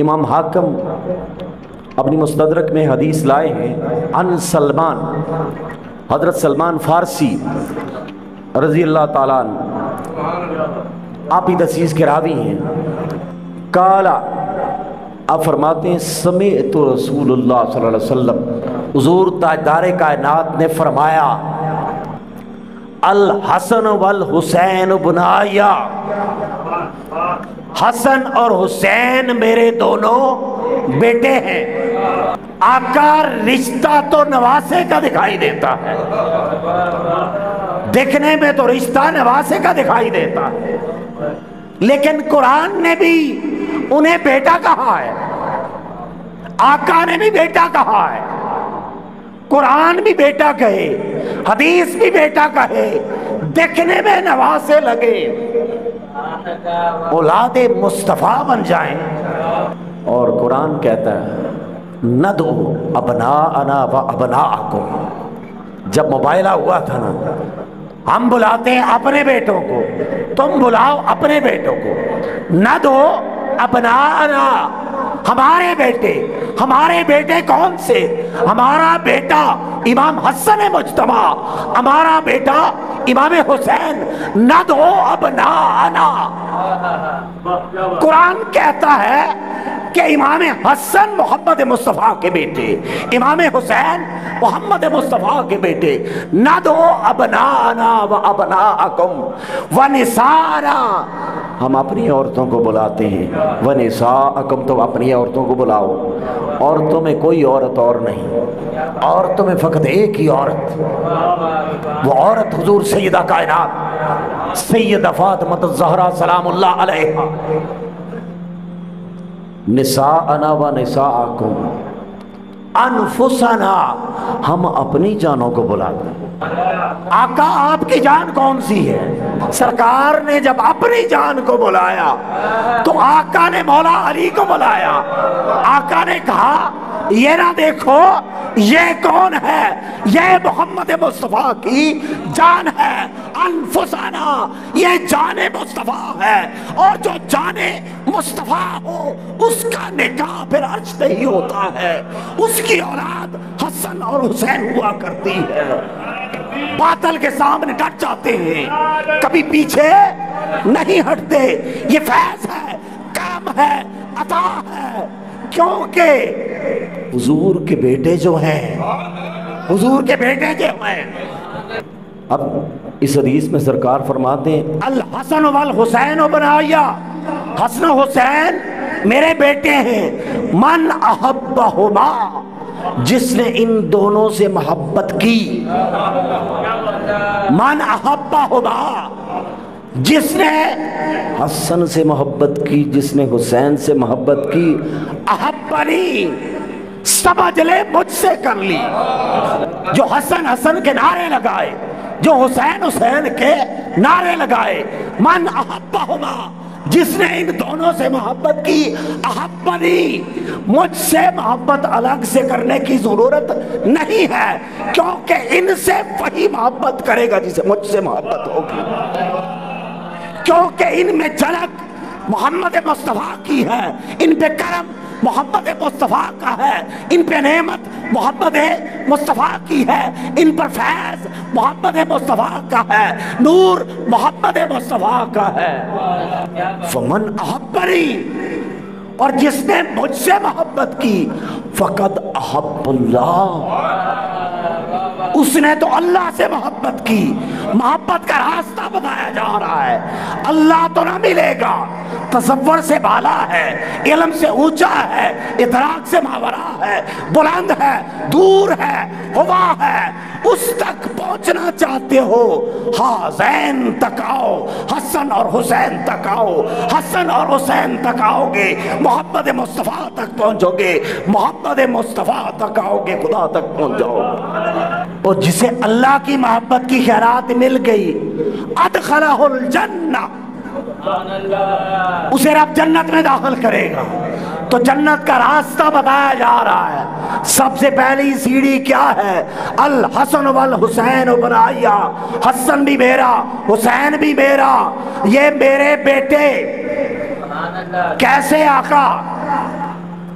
امام حاکم اپنی مستدرک میں حدیث لائے ہیں ان سلمان، حضرت سلمان فارسی رضی اللہ تعالیٰ عنہ، آپ ہی دسیس کے راوی ہیں۔ کالا، آپ فرماتے ہیں سمعت رسول اللہ صلی اللہ علیہ وسلم، حضور تاجدار کائنات نے فرمایا الحسن والحسین بنایا، حسن اور حسین میرے دونوں بیٹے ہیں۔ آقا رشتہ تو نواسے کا دکھائی دیتا ہے، دیکھنے میں تو رشتہ نواسے کا دکھائی دیتا ہے، لیکن قرآن نے بھی انہیں بیٹا کہا ہے، آقا نے بھی بیٹا کہا ہے، قرآن بھی بیٹا کہے، حدیث بھی بیٹا کہے، دیکھنے میں نواسے لگے، اولاد مصطفیٰ بن جائیں۔ اور قرآن کہتا ہے ندعو ابناءنا و ابناءکم، جب موبائلہ ہوا تھا نا، ہم بلاتے ہیں اپنے بیٹوں کو، تم بلاؤ اپنے بیٹوں کو۔ ندعو ابناءنا، ہمارے بیٹے، ہمارے بیٹے کون سے؟ ہمارا بیٹا امام حسن مجتبی، ہمارا بیٹا امام حسین۔ ندعو ابناءنا، قرآن کہتا ہے کہ امام حسن محمد مصطفیٰ کے بیٹے، امام حسین محمد مصطفیٰ کے بیٹے۔ ندعو ابناءنا و ابناءکم ونساءنا، ہم اپنی عورتوں کو بلاتے ہیں، ونساءکم، تو اپنی عورتوں کو بلاؤ۔ عورتوں میں کوئی عورت اور نہیں، عورتوں میں فقط ایک ہی عورت، وہ عورت حضور سیدہ کائنات سیدہ فاطمہ الزہرا سلام اللہ علیہا۔ نساءنا و نساءکم انفسنا، ہم اپنی جانوں کو بلاتے ہیں۔ آقا آپ کی جان کون سی ہے؟ سرکار نے جب اپنی جان کو بلایا تو آقا نے مولا علی کو بلایا۔ آقا نے کہا یہ نہ دیکھو یہ کون ہے، یہ محمد مصطفیٰ کی جان ہے، انفسنا، یہ جان مصطفیٰ ہے، اور جو جان مصطفیٰ ہو اس کا نکاح پھر عرش پہ ہی ہوتا ہے، اس کی اولاد حسن اور حسین ہوا کرتی ہے۔ باطل کے سامنے ڈٹ جاتے ہیں، کبھی پیچھے نہیں ہٹتے، یہ فیض ہے، کام ہے، عطا ہے، کیونکہ حضور کے بیٹے جو ہیں، حضور کے بیٹے جو ہیں۔ اب اس حدیث میں سرکار فرماتے ہیں الحسن والحسین بنایا، حسن و حسین میرے بیٹے ہیں۔ من احبہما، جس نے ان دونوں سے محبت کی، من احبہما، جس نے حسن سے محبت کی، جس نے حسین سے محبت کی، احبنی، سمجھ لے مجھ سے کر لی۔ جو حسن حسن کے نعرے لگائے، جو حسین حسین کے نعرے لگائے، من احبہما، جس نے ان دونوں سے محبت کی، احبنی، مجھ سے محبت الگ سے کرنے کی ضرورت نہیں ہے، کیونکہ ان سے وہی محبت کرے گا جسے مجھ سے محبت ہوگی، کیونکہ ان میں جھلک محمد مصطفیٰ کی ہے، ان پہ کرم محمد مصطفیٰ کا ہے، ان پہ نعمت محمد مصطفیٰ کی ہے، ان پر فیض محمد مصطفیٰ کا ہے، نور محمد مصطفیٰ کا ہے۔ فمن احبنی، اور جس نے مجھ سے محبت کی، فقد احب اللہ، اس نے تو اللہ سے محبت کی۔ محبت کا راستہ بتایا جا رہا ہے، اللہ تو نہ ملے گا، تصور سے بالا ہے، علم سے اونچا ہے، ادراک سے ماورا ہے، بلند ہے، دور ہے، ہوا ہے، اس تک پہنچنا چاہتے ہو، حسین تک آؤ، حسن اور حسین تک آؤ، حسن اور حسین تک آؤ گے محمد مصطفیٰ تک پہنچو گے، محمد مصطفیٰ تک آؤ گے خدا تک پہنچ جاؤ۔ اور جسے اللہ کی محبت کی خیرات مل گئی، ادخلہ الجنہ، اسے رب جنت میں داخل کرے گا۔ تو جنت کا راستہ بتایا جا رہا ہے۔ سب سے پہلی سیڑھی کیا ہے؟ الحسن والحسین بنایا، حسن بھی میرا، حسین بھی میرا، یہ میرے بیٹے۔ کیسے آقا؟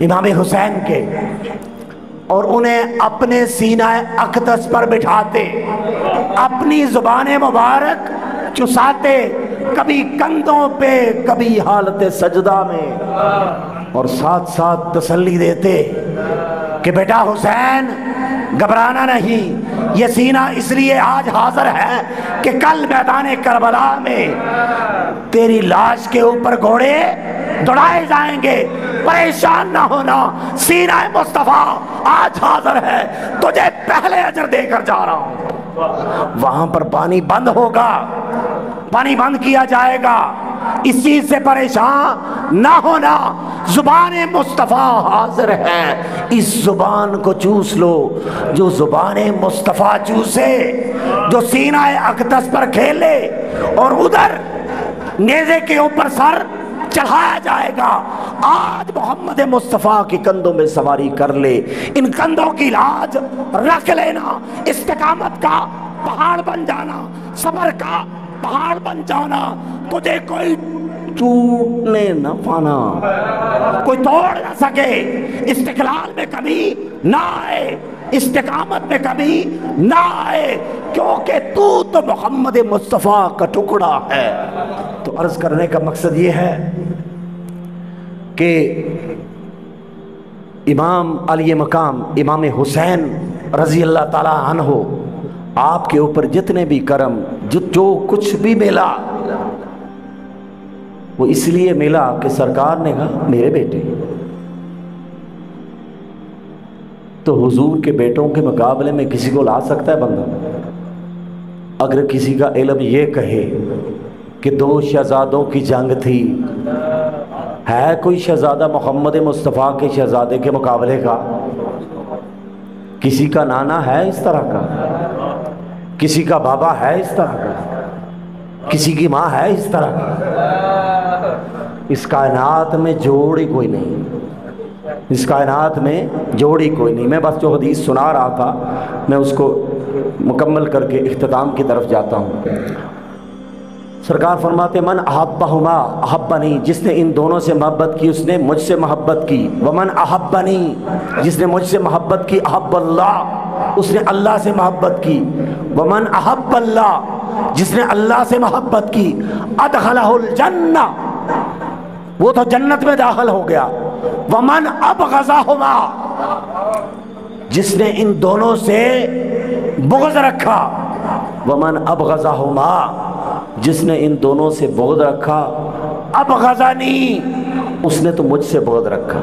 امام حسین کے، اور انہیں اپنے سینہ اقدس پر بٹھاتے، اپنی زبان مبارک چساتے، کبھی کندھوں پہ کبھی حالت سجدہ میں، اور ساتھ ساتھ تسلی دیتے کہ بیٹا حسین گھبرانا نہیں، یہ سینہ اس لیے آج حاضر ہے کہ کل میدان کربلا میں تیری لاش کے اوپر گھوڑے دوڑائے جائیں گے، پریشان نہ ہونا، سینہ مصطفیٰ آج حاضر ہے، تجھے پہلے اجر دے کر جا رہا ہوں۔ وہاں پر پانی بند ہوگا، پانی بند کیا جائے گا، اس چیز سے پریشان نہ ہونا، زبان مصطفیٰ حاضر ہے، اس زبان کو چوس لو۔ جو زبان مصطفیٰ چوسے، جو سینہ اقدس پر کھیلے، اور ادھر نیزے کے اوپر سر چڑھایا جائے گا، آج محمد مصطفیٰ کی کندھوں میں سواری کر لے، ان کندھوں کی لاج رکھ لینا، استقامت کا پہاڑ بن جانا، صبر کا پہاڑ بن جانا، تجھے کوئی ٹوٹنے نہ پانا، کوئی توڑ نہ سکے، استقلال میں کبھی نہ آئے، استقامت میں کبھی نہ آئے، کیونکہ تو محمد مصطفیٰ کا ٹکڑا ہے۔ تو عرض کرنے کا مقصد یہ ہے کہ امام علی مقام امام حسین رضی اللہ تعالی عنہ، آپ کے اوپر جتنے بھی کرم، جو کچھ بھی ملا، وہ اس لیے ملا کہ سرکار نے کہا میرے بیٹے، تو حضور کے بیٹوں کے مقابلے میں کسی کو لا سکتا ہے بندہ؟ اگر کسی کا علم یہ کہے کہ 2 شہزادوں کی جنگ تھی، ہے کوئی شہزادہ محمد مصطفیٰ کے شہزادے کے مقابلے کا؟ کسی کا نانا ہے اس طرح کا؟ کسی کا بابا ہے اس طرح کا؟ کسی کی ماں ہے اس طرح کا؟ اس کائنات میں جوڑ ہی کوئی نہیں، اس کائنات میں جوڑ ہی کوئی نہیں۔ میں بس جو حدیث سنا رہا تھا، میں اس کو مکمل کر کے اختتام کی طرف جاتا ہوں۔ سرکار فرماتے من احبہما احبنی، جس نے ان دونوں سے محبت کی اس نے مجھ سے محبت کی، ومن احبنی، جس نے مجھ سے محبت کی، احب اللہ، اس نے اللہ سے محبت کی، ومن احب اللہ، جس نے اللہ سے محبت کی، ادخلہ الجنہ، وہ تو جنت میں داخل ہو گیا، ومن ابغضہما، جس نے ان دونوں سے بغض رکھا، ومن ابغضہما، جس نے ان دونوں سے بغض رکھا، ابغضنی، اس نے تو مجھ سے بغض رکھا،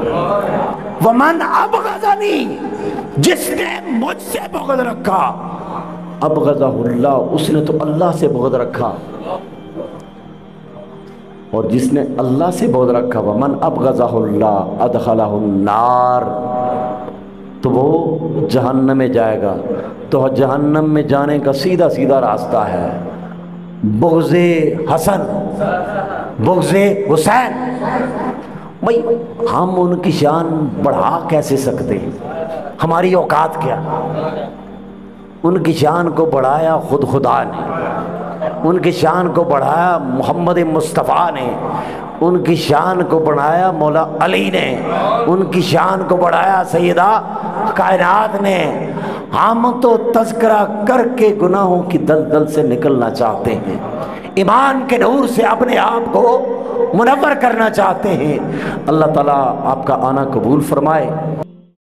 ومن ابغضنی، جس نے مجھ سے بغض رکھا، ابغضہ اللہ، اس نے تو اللہ سے بغض رکھا، اور جس نے اللہ سے بغض رکھا، ومن ابغضہ اللہ ادخلہ النار، تو وہ جہنم میں جائے گا۔ تو جہنم میں جانے کا سیدھا سیدھا راستہ ہے بغض حسن، بغض حسین۔ بھئی ہم ان کی شان بڑھا کیسے سکتے ہیں؟ ہماری اوقات کیا؟ ان کی شان کو بڑھایا خود خدا نے، ان کی شان کو بڑھایا محمد مصطفیٰ نے، ان کی شان کو بڑھایا مولا علی نے، ان کی شان کو بڑھایا سیدہ کائنات نے۔ ہم تو تذکرہ کر کے گناہوں کی دلدل سے نکلنا چاہتے ہیں، ایمان کے نور سے اپنے آپ کو منور کرنا چاہتے ہیں۔ اللہ تعالیٰ آپ کا آنا قبول فرمائے۔